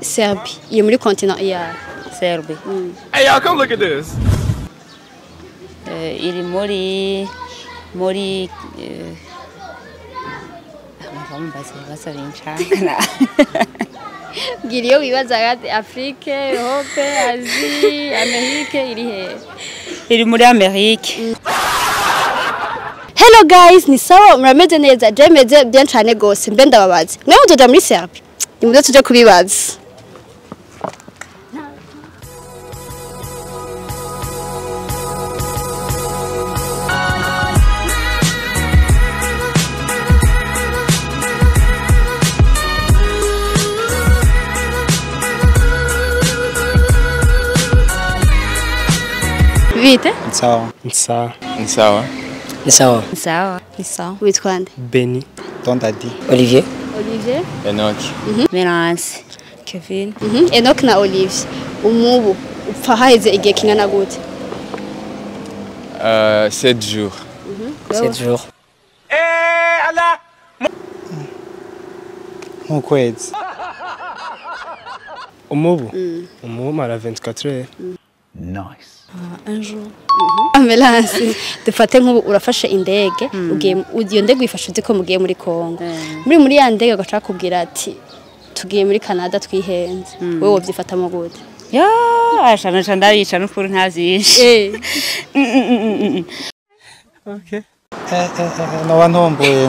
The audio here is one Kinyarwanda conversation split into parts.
Serbie. Iri muri continent ya Serbie. Hey, y'all, come look at this. Iri muri Giriyo wibaza gati Afrique, Europe, Asie, Amerique iri he? Iri muri Amerique. Hello guys, ni sawa murameze neza? Je meze bien cyane gose. Mbe ndababaze. Mwe muzoja muri Serbie? Ni muzo tuje kubibaza. Vite? Sawa. Sawa. Sawa. Sawa. Sawa. Sawa. Witwa nde? Beni. Tondadi. Olivier. Olivier. Enoch. Melance. Kevin. Enoch na Olivier. Umubu upfa haheze igihe kingana gute? 7 jours. 7 jours. Allah. Mukwezi. Umubu. Umubu mara 24 heures. Nice. Un jour. Melance, dufate nk'ubu urafashe indege, ugiye iyo ndege uyifashe uzi ko mugiye muri Kongo. Muri ya ndege agaca kubwira ati tugiye muri Canada twihenze. Wewe wovyifatamo gute? Ya, ashana ndayica n'ukuri ntavyishe. Okay. Nabantomboye.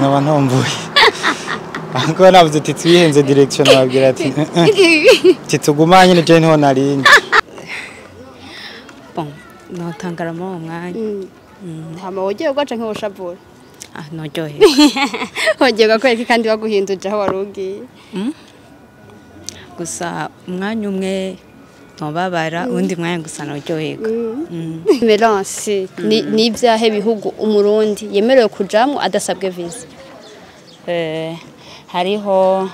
Anko navuze ati twihenze direction babwira ati titugumanye ni je nto narindi. Bon, notangara mu mwanya. Hama wogiye gwaca nk'ubushabura. Nojyohe. Wogiye gakwereka kandi waguhinduje aho warugiye. Gusa umwanya umwe nobabara undi mwanya gusa nojyohega. Melance, ni ibyahe bihugu umurundi yemerewe kujamwe adasabwe visa? Hariho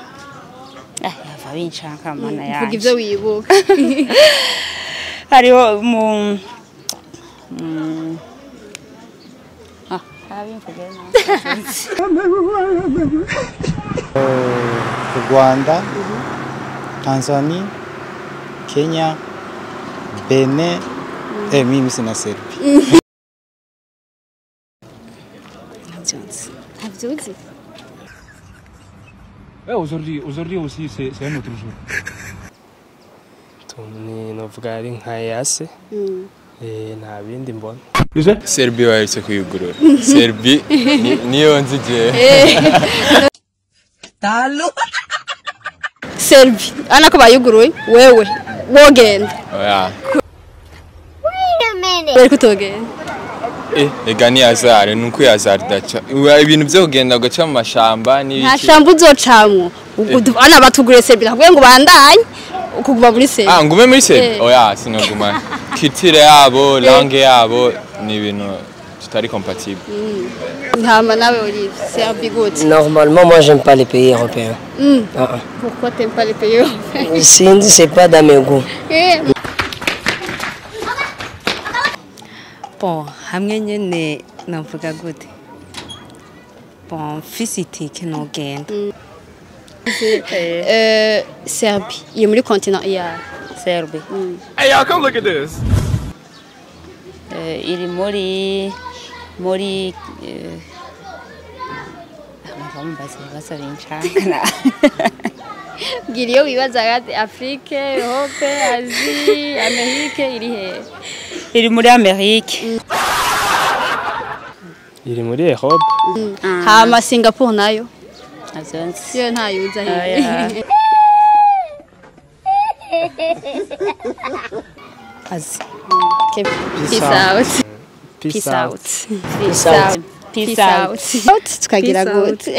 yava binshaka mana yaje. Vuga ivyo wibuka. Hariho Rwanda, Tanzania, Kenya, Benin, mimi sina Serbie. Avyuzi. Aujourd'hui aussi c'est un autre jour. Tuni novuga ari nka yase. Nta bindi mbona. Serbie waherutse kuyugurura. Serbie niyo nzije. Talo. Serbie. Ana ko bayuguruye wewe wogenda. Oya. Wait a minute. Wewe kutogenda. Ega ni azare nuko yazare dacha. Ibintu byo kugenda gaca mu mashamba ni nta shamba uzocamwo. Ana batugure Serbie nakubwiye ngo bandanye. Ukuguma muri Serbie. Ngume muri Serbie. Oya sinoguma. Kitire yabo, langue yabo ni ibintu tutari compatible. Ntama nawe Olivier, Serbie gute? Normalement, moi, j'aime pas les pays européens. Pourquoi t'aimes pas les pays européens? C'est pas dans mes goûts. Bon, hamwe nyene navuga gute? Bon, physique no genda. Serbie. Iri muri continent ya Serbie. Hey, y'all, come look at this. Iri muri Giriyo wibaza gati Afrique, Europe, Asie, Amerique iri he? Iri muri Amerique. Iri muri Europe. Hama Singapore nayo. Azonse. Yo ntayuza he. Peace out. Peace out. Peace out. Tukagira gute.